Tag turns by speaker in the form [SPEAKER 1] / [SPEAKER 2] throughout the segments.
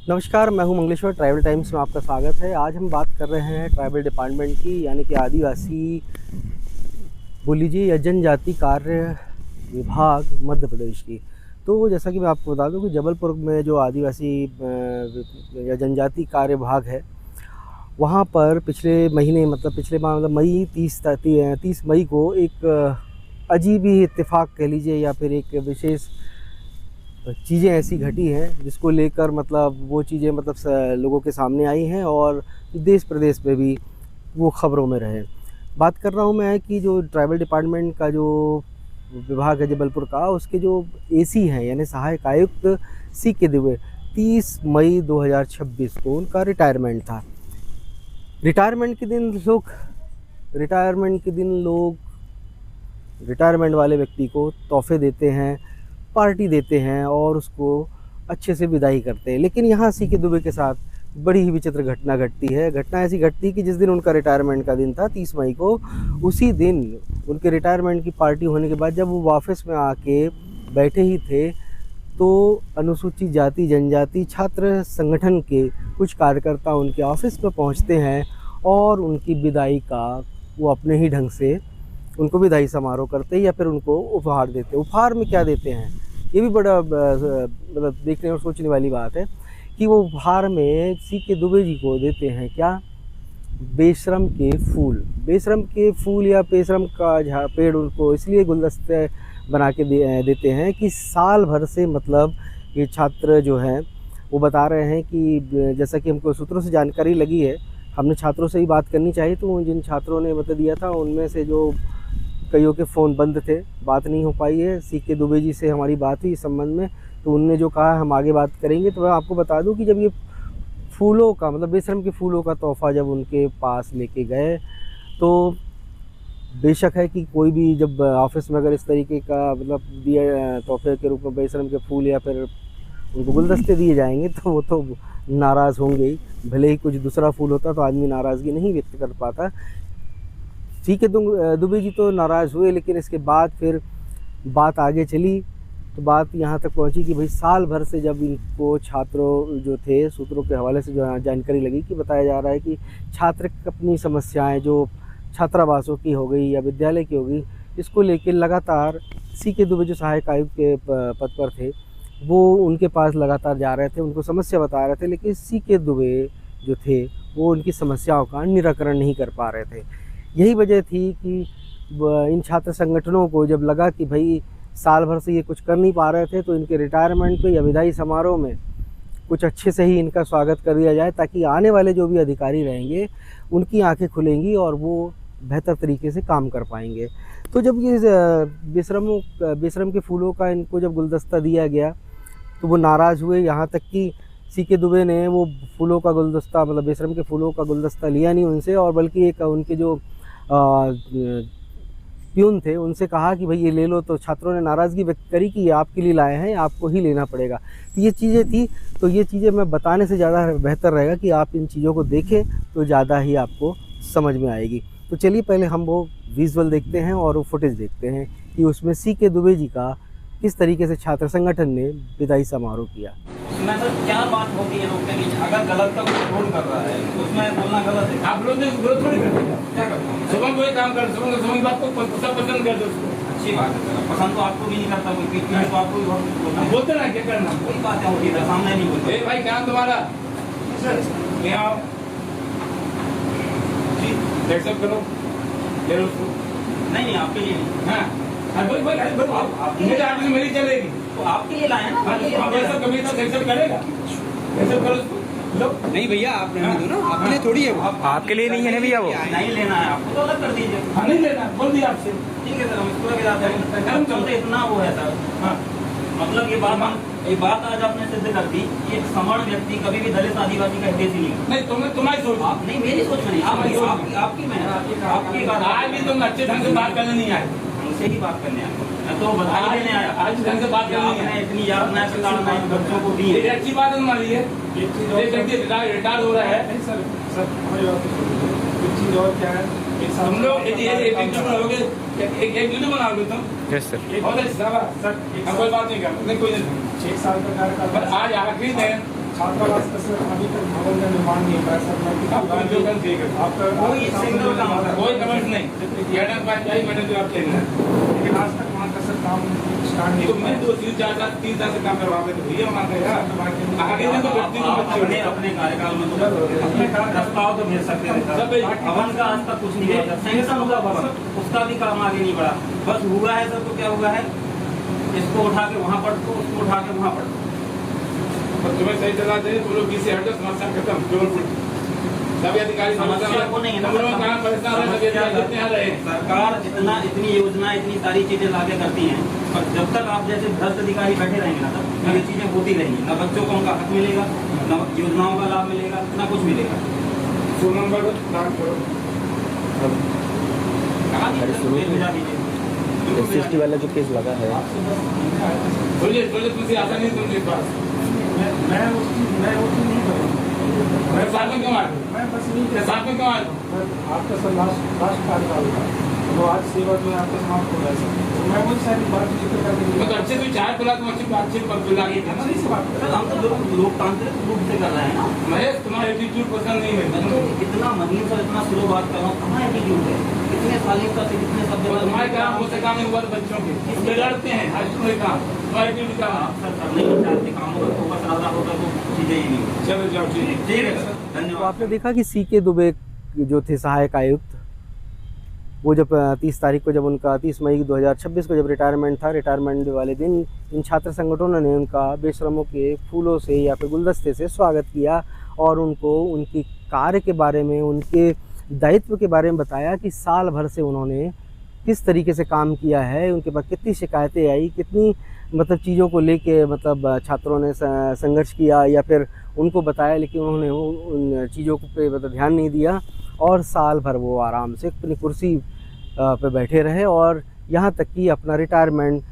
[SPEAKER 1] नमस्कार, मैं हूं मंगलेश्वर। ट्राइबल टाइम्स में आपका स्वागत है। आज हम बात कर रहे हैं ट्राइबल डिपार्टमेंट की, यानी कि आदिवासी बोल लीजिए या जनजाति कार्य विभाग मध्य प्रदेश की। तो जैसा कि मैं आपको बता दूं कि जबलपुर में जो आदिवासी या जनजाति कार्य विभाग है, वहां पर पिछले महीने पिछले माह मई 30 मई को एक अजीब ही इत्तेफाक कह लीजिए या फिर एक विशेष चीज़ें ऐसी घटी हैं जिसको लेकर वो चीज़ें लोगों के सामने आई हैं और देश प्रदेश में भी वो खबरों में रहे। बात कर रहा हूँ मैं कि जो ट्राइबल डिपार्टमेंट का जो विभाग है जबलपुर का, उसके जो एसी हैं यानी सहायक आयुक्त सीके दुबे, 30 मई 2026 को उनका रिटायरमेंट था। रिटायरमेंट के दिन लोग रिटायरमेंट वाले व्यक्ति को तोहफे देते हैं, पार्टी देते हैं और उसको अच्छे से विदाई करते हैं। लेकिन यहाँ सीके दुबे के साथ बड़ी ही विचित्र घटना घटती है। घटना ऐसी घटती कि जिस दिन उनका रिटायरमेंट का दिन था 30 मई को, उसी दिन उनके रिटायरमेंट की पार्टी होने के बाद जब वो ऑफिस में आके बैठे ही थे तो अनुसूचित जाति जनजाति छात्र संगठन के कुछ कार्यकर्ता उनके ऑफिस में पहुँचते हैं और उनकी विदाई का वो अपने ही ढंग से उनको विदाई समारोह करते हैं या फिर उनको उपहार देते हैं। उपहार में क्या देते हैं, ये भी बड़ा देखने और सोचने वाली बात है कि वो उपहार में सीके दुबे जी को देते हैं क्या, बेशरम के फूल या बेशरम का पेड़ उनको इसलिए गुलदस्ते बना के देते हैं कि साल भर से ये छात्र जो हैं वो बता रहे हैं कि जैसा कि हमको सूत्रों से जानकारी लगी है, हमने छात्रों से ही बात करनी चाहिए, तो जिन छात्रों ने दिया था उनमें से जो कईयों के फ़ोन बंद थे, बात नहीं हो पाई है। सीके दुबे जी से हमारी बात हुई इस संबंध में, तो उनने जो कहा हम आगे बात करेंगे। तो मैं आपको बता दूं कि जब ये फूलों का बेशरम के फूलों का तोहफ़ा जब उनके पास लेके गए, तो बेशक है कि कोई भी जब ऑफिस में अगर इस तरीके का दिया तोहफे के रूप में बेशरम के फूल या फिर उनको गुलदस्ते दिए जाएंगे तो वो तो नाराज़ होंगे ही। भले ही कुछ दूसरा फूल होता तो आदमी नाराज़गी नहीं व्यक्त कर पाता। सीके दुबे जी तो नाराज़ हुए, लेकिन इसके बाद फिर बात आगे चली तो बात यहाँ तक पहुँची कि भाई साल भर से जब इनको छात्रों जो थे, सूत्रों के हवाले से जो जानकारी लगी कि बताया जा रहा है कि छात्र अपनी समस्याएं जो छात्रावासों की हो गई या विद्यालय की हो गई, इसको लेकर लगातार सीके दुबे जो सहायक आयुक्त के पद पर थे वो उनके पास लगातार जा रहे थे, उनको समस्या बता रहे थे, लेकिन सीके दुबे जो थे वो उनकी समस्याओं का निराकरण नहीं कर पा रहे थे। यही वजह थी कि इन छात्र संगठनों को जब लगा कि भाई साल भर से ये कुछ कर नहीं पा रहे थे, तो इनके रिटायरमेंट पे या विदाई समारोह में कुछ अच्छे से ही इनका स्वागत कर दिया जाए, ताकि आने वाले जो भी अधिकारी रहेंगे उनकी आंखें खुलेंगी और वो बेहतर तरीके से काम कर पाएंगे। तो जब ये बेशरम के फूलों का इनको जब गुलदस्ता दिया गया तो वो नाराज़ हुए। यहाँ तक कि सीके दुबे ने वो फूलों का गुलदस्ता बेशरम के फूलों का गुलदस्ता लिया नहीं उनसे, और बल्कि एक उनके जो प्यून थे उनसे कहा कि भाई ये ले लो। तो छात्रों ने नाराज़गी व्यक्त करी कि ये आपके लिए लाए हैं, आपको ही लेना पड़ेगा। तो ये चीज़ें थी, तो ये चीज़ें मैं बताने से ज़्यादा बेहतर रहेगा कि आप इन चीज़ों को देखें तो ज़्यादा ही आपको समझ में आएगी। तो चलिए पहले हम वो विजुअल देखते हैं और वो फुटेज देखते हैं कि उसमें सीके दुबे जी का किस तरीके से छात्र संगठन ने विदाई समारोह किया।
[SPEAKER 2] मैं सर क्या बात होगी ये रोकने की, अगर गलत का कोई रोल कर रहा है तो उसमें बोलना गलत है।
[SPEAKER 3] आप लोग गलत थोड़ी करते हैं, क्या करते हैं? सुबह कोई काम कर, सुबह बात को सब पसंद कर दो उसको।
[SPEAKER 2] अच्छी बात है सर, पसंद तो आपको भी नहीं करता कोई, बीच में तो आपको भी बहुत कुछ बोलना है।
[SPEAKER 3] बोलते ना क्या करना,
[SPEAKER 2] कोई बातें होती है सामने नहीं बोलते।
[SPEAKER 3] भाई क्या तुम्हारा क्या एक्सेप्ट करो, ले लो उसको।
[SPEAKER 2] नहीं आपके लिए नहीं।
[SPEAKER 3] हाँ मुझे आपसे मेरी चलेगी
[SPEAKER 2] तो आपके लिए लाए ना।
[SPEAKER 3] कभी तो एक्सेप्ट करेगा, एक्सेप्ट करो उसको। लो
[SPEAKER 4] नहीं भैया आप रहने दो ना, आपके लिए थोड़ी है वो।
[SPEAKER 1] आपके लिए नहीं है ना भैया वो।
[SPEAKER 2] नहीं लेना है आपको तो अलग कर दीजिए।
[SPEAKER 3] हाँ नहीं लेना, बोल दिया आपसे।
[SPEAKER 2] ठीक है सर, हम इसको लेके जाते हैं। हम चलते इतना वो है सर।
[SPEAKER 3] हाँ
[SPEAKER 2] ये बात आज आपने सिद्ध कर दी कि एक सवर्ण व्यक्ति कभी भी दलित आदिवासी का हित नहीं है।
[SPEAKER 3] नहीं तुम्हारी सोच,
[SPEAKER 2] आप नहीं, मेरी सोच में नहीं, आपकी मैं आपकी बात।
[SPEAKER 3] आज भी तुम अच्छे ढंग से बात करने नहीं आए,
[SPEAKER 2] हमसे ही बात करने आया, मैं तो बधाई देने आया।
[SPEAKER 3] आज ढंग से बात करने नहीं
[SPEAKER 2] आपने
[SPEAKER 3] आए।
[SPEAKER 2] इतनी याद न करना बच्चों को दी
[SPEAKER 3] ये
[SPEAKER 2] है।
[SPEAKER 3] अच्छी बात है तुम्हारी, ये रिटायर हो रहा है।
[SPEAKER 5] सर हमारी बात एक चीज़ और क्या है,
[SPEAKER 3] तुम लोग एक वीडियो बनाओगे, एक वीडियो बनाओगे तुम।
[SPEAKER 1] Yes sir.
[SPEAKER 3] बहुत अच्छा सर, कोई बात नहीं कर, नहीं कोई नहीं।
[SPEAKER 5] 6 साल का कार्यकाल
[SPEAKER 3] पर आज आखिरी दिन
[SPEAKER 5] छात्रावास का सर अभी तक भवन का निर्माण नहीं हुआ है सर।
[SPEAKER 3] आपका जो काम ठीक है,
[SPEAKER 5] आपका
[SPEAKER 2] कोई सिंगल काम है,
[SPEAKER 3] कोई कमेंट नहीं, मैडम बात चाहिए, मैडम जो आप चाहिए।
[SPEAKER 5] लेकिन आज तक वहाँ का सर काम स्टार्ट नहीं
[SPEAKER 3] तो
[SPEAKER 5] हुआ
[SPEAKER 3] मैं
[SPEAKER 5] है।
[SPEAKER 3] 3 साल से काम करवा के तो भैया वहाँ का यार आगे से तो व्यक्ति को बच्चे
[SPEAKER 2] अपने अपने कार्यकाल में तो
[SPEAKER 5] अपने कार्यकाल-
[SPEAKER 2] प्रस्ताव तो भेज सकते थे
[SPEAKER 3] सब
[SPEAKER 2] सर। भवन का आज तक कुछ नहीं हुआ सर। सैंक्शन हुआ भवन, उसका भी काम आगे नहीं बढ़ा। बस हुआ है सर, तो क्या हुआ है, इसको उठा के वहाँ पढ़ दो, उसको उठा के वहाँ पढ़ दो।
[SPEAKER 3] तुम्हें सही चला दे तो लोग बीच से हट जाओ, समस्या खत्म। केवल सभी अधिकारी
[SPEAKER 2] समस्या को नहीं है ना,
[SPEAKER 3] काम परेशान रहे, सभी अधिकारी जितने यहाँ रहे।
[SPEAKER 2] सरकार इतनी योजना इतनी सारी चीजें लाके करती हैं, पर जब तक आप जैसे भ्रष्ट अधिकारी बैठे रहेंगे ना, तब ये चीजें होती रहेंगी। न बच्चों को उनका हक मिलेगा, न योजनाओं का लाभ मिलेगा, न कुछ मिलेगा।
[SPEAKER 3] फोन नंबर दान करो।
[SPEAKER 2] कहाँ दीजिए सर, भेजा दीजिए।
[SPEAKER 1] SC वाला जो केस लगा है,
[SPEAKER 3] बोलिए तुमसे आता नहीं तुमसे पास
[SPEAKER 5] मैं वो चीज़ नहीं करूँगा।
[SPEAKER 3] मैं साथ में क्यों आए?
[SPEAKER 5] मैं बस नहीं कह
[SPEAKER 3] साथ में क्यों आए?
[SPEAKER 5] आपका सर लास्ट कार्यकाल था, वो आज सेवा जो है आपका समाप्त हो रहा है सर। तो मैं वो सारी बात जिक्र करने के
[SPEAKER 3] मैं तो
[SPEAKER 5] लिए
[SPEAKER 3] अच्छे से चाय पिला, तुम अच्छी पर पिला के देना।
[SPEAKER 5] सही से बात कर
[SPEAKER 2] सर, हम तो लोकतांत्रिक रूप से कर रहे हैं ना।
[SPEAKER 3] महेश तुम्हारा एटीट्यूड पसंद नहीं है।
[SPEAKER 2] तो इतना महीन और इतना स्लो बात कर रहा हूँ, कहाँ एटीट्यूड है? कितने सालिकता से कितने सब
[SPEAKER 3] और तुम्हारे काम मुझसे काम नहीं हुआ तो बच्चों के इसमें लड़ते हैं। आज तुम्हारे काम तुम्हारी ड्यूटी काम
[SPEAKER 2] आप सर करने नहीं चाहते काम होगा तो बस आधा होता तो चीजें ही नहीं होती।
[SPEAKER 3] चलो जाओ ठीक है।
[SPEAKER 2] ठीक है सर,
[SPEAKER 1] तो
[SPEAKER 2] धन्यवाद।
[SPEAKER 1] आपने देखा कि CK दुबे जो थे सहायक आयुक्त, वो जब 30 तारीख को, जब उनका 30 मई 2026 को जब रिटायरमेंट था, रिटायरमेंट वाले दिन इन छात्र संगठनों ने उनका बेशरमों के फूलों से या फिर गुलदस्ते से स्वागत किया और उनको उनकी कार्य के बारे में, उनके दायित्व के बारे में बताया कि साल भर से उन्होंने किस तरीके से काम किया है, उनके पास कितनी शिकायतें आई, कितनी मतलब चीज़ों को लेके मतलब छात्रों ने संघर्ष किया या फिर उनको बताया, लेकिन उन्होंने उन चीज़ों पे मतलब ध्यान नहीं दिया और साल भर वो आराम से अपनी कुर्सी पे बैठे रहे और यहाँ तक कि अपना रिटायरमेंट,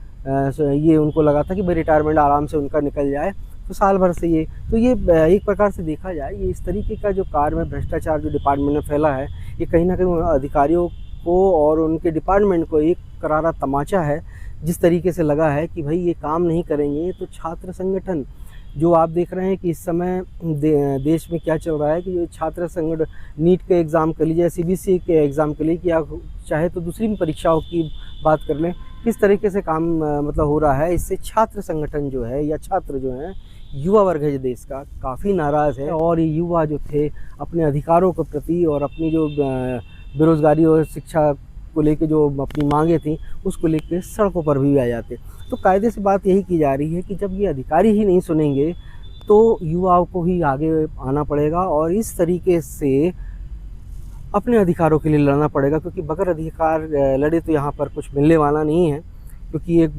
[SPEAKER 1] ये उनको लगा था कि भाई रिटायरमेंट आराम से उनका निकल जाए, तो साल भर से ये एक प्रकार से देखा जाए, ये इस तरीके का जो कार्य में भ्रष्टाचार जो डिपार्टमेंट में फैला है, ये कहीं ना कहीं अधिकारियों को और उनके डिपार्टमेंट को एक करारा तमाचा है। जिस तरीके से लगा है कि भाई ये काम नहीं करेंगे तो छात्र संगठन, जो आप देख रहे हैं कि इस समय देश में क्या चल रहा है कि जो छात्र संगठन नीट के एग्ज़ाम के लिए या CBSE के एग्ज़ाम के लिए, या चाहे तो दूसरी भी परीक्षाओं की बात कर लें, किस तरीके से काम मतलब हो रहा है, इससे छात्र संगठन जो है या छात्र जो हैं, युवा वर्ग है जो देश का, काफ़ी नाराज़ है। और ये युवा जो थे अपने अधिकारों के प्रति और अपनी जो बेरोज़गारी और शिक्षा को लेके जो अपनी मांगे थी उसको लेके सड़कों पर भी आ जाते। तो कायदे से बात यही की जा रही है कि जब ये अधिकारी ही नहीं सुनेंगे तो युवाओं को ही आगे आना पड़ेगा और इस तरीके से अपने अधिकारों के लिए लड़ना पड़ेगा, क्योंकि बगैर अधिकार लड़े तो यहाँ पर कुछ मिलने वाला नहीं है। क्योंकि एक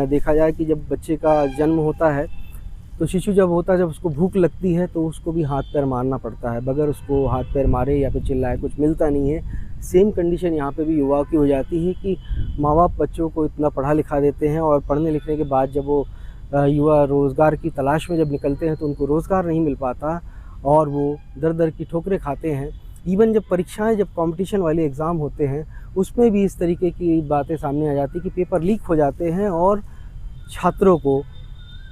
[SPEAKER 1] देखा जाए कि जब बच्चे का जन्म होता है तो शिशु जब होता है, जब उसको भूख लगती है तो उसको भी हाथ पैर मारना पड़ता है, बगैर उसको हाथ पैर मारे या फिर चिल्लाए कुछ मिलता नहीं है। सेम कंडीशन यहाँ पे भी युवाओं की हो जाती है कि माँ बाप बच्चों को इतना पढ़ा लिखा देते हैं और पढ़ने लिखने के बाद जब वो युवा रोज़गार की तलाश में जब निकलते हैं तो उनको रोज़गार नहीं मिल पाता और वो दर दर की ठोकरें खाते हैं। इवन जब परीक्षाएं, जब कंपटीशन वाले एग्ज़ाम होते हैं उसमें भी इस तरीके की बातें सामने आ जाती कि पेपर लीक हो जाते हैं और छात्रों को,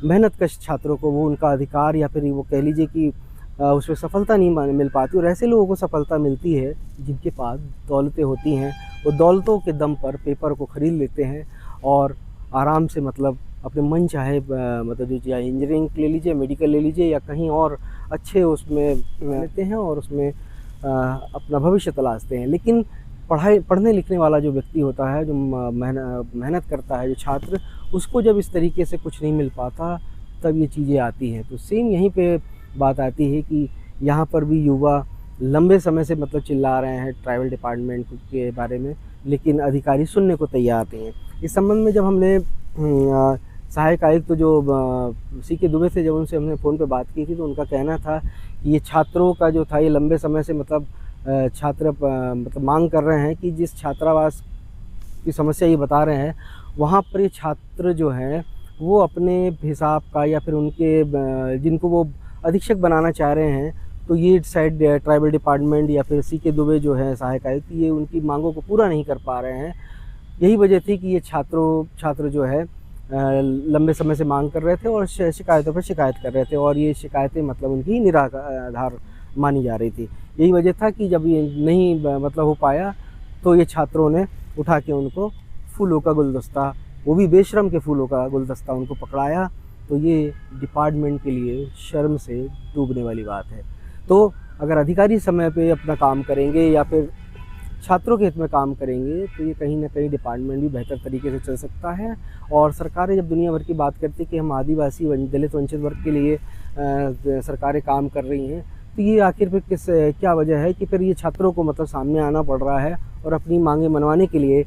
[SPEAKER 1] मेहनतकश छात्रों को, वो उनका अधिकार या फिर वो कह लीजिए कि उसमें सफलता नहीं मिल पाती। और ऐसे लोगों को सफलता मिलती है जिनके पास दौलतें होती हैं, वो दौलतों के दम पर पेपर को ख़रीद लेते हैं और आराम से मतलब अपने मन चाहे मतलब जो चाहे इंजीनियरिंग ले लीजिए, मेडिकल ले लीजिए या कहीं और अच्छे उसमें लेते हैं और उसमें अपना भविष्य तलाशते हैं। लेकिन पढ़ने लिखने वाला जो व्यक्ति होता है, जो मेहनत करता है, जो छात्र, उसको जब इस तरीके से कुछ नहीं मिल पाता तब ये चीज़ें आती हैं। तो सेम यहीं पे बात आती है कि यहाँ पर भी युवा लंबे समय से मतलब चिल्ला रहे हैं ट्राइबल डिपार्टमेंट के बारे में, लेकिन अधिकारी सुनने को तैयार नहीं है। इस संबंध में जब हमने सहायक आयुक्त तो जो CK दुबे से जब उनसे हमने फ़ोन पे बात की थी तो उनका कहना था कि ये छात्रों का जो था, ये लंबे समय से मतलब छात्र मतलब मांग कर रहे हैं कि जिस छात्रावास की समस्या ये बता रहे हैं वहाँ पर ये छात्र जो हैं वो अपने हिसाब का या फिर उनके जिनको वो अधीक्षक बनाना चाह रहे हैं, तो ये साइड ट्राइबल डिपार्टमेंट या फिर CK दुबे जो है सहायक आयुक्त, ये उनकी मांगों को पूरा नहीं कर पा रहे हैं। यही वजह थी कि ये छात्र जो है लंबे समय से मांग कर रहे थे और शिकायतों पर शिकायत कर रहे थे, और ये शिकायतें मतलब उनकी निराधार मानी जा रही थी। यही वजह था कि जब ये नहीं मतलब हो पाया तो ये छात्रों ने उठा के उनको फूलों का गुलदस्ता, वो भी बेशर्म के फूलों का गुलदस्ता उनको पकड़ाया। तो ये डिपार्टमेंट के लिए शर्म से डूबने वाली बात है। तो अगर अधिकारी समय पे अपना काम करेंगे या फिर छात्रों के हित में काम करेंगे तो ये कहीं ना कहीं डिपार्टमेंट भी बेहतर तरीके से चल सकता है। और सरकारें जब दुनिया भर की बात करती है कि हम आदिवासी दलित वंचित वर्ग के लिए सरकारें काम कर रही हैं, तो ये आखिर फिर क्या वजह है कि फिर ये छात्रों को मतलब सामने आना पड़ रहा है और अपनी मांगें मनवाने के लिए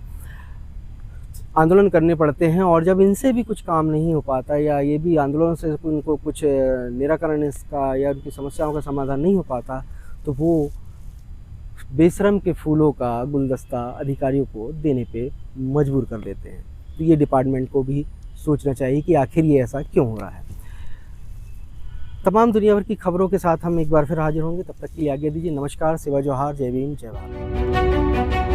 [SPEAKER 1] आंदोलन करने पड़ते हैं। और जब इनसे भी कुछ काम नहीं हो पाता या ये भी आंदोलन से उनको कुछ निराकरण इसका या उनकी समस्याओं का समाधान नहीं हो पाता, तो वो बेशर्म के फूलों का गुलदस्ता अधिकारियों को देने पे मजबूर कर देते हैं। तो ये डिपार्टमेंट को भी सोचना चाहिए कि आखिर ये ऐसा क्यों हो रहा है। तमाम दुनिया भर की खबरों के साथ हम एक बार फिर हाजिर होंगे। तब तक के लिए आज्ञा दीजिए। नमस्कार, सेवा जोहार, जय भीम, जय भारत।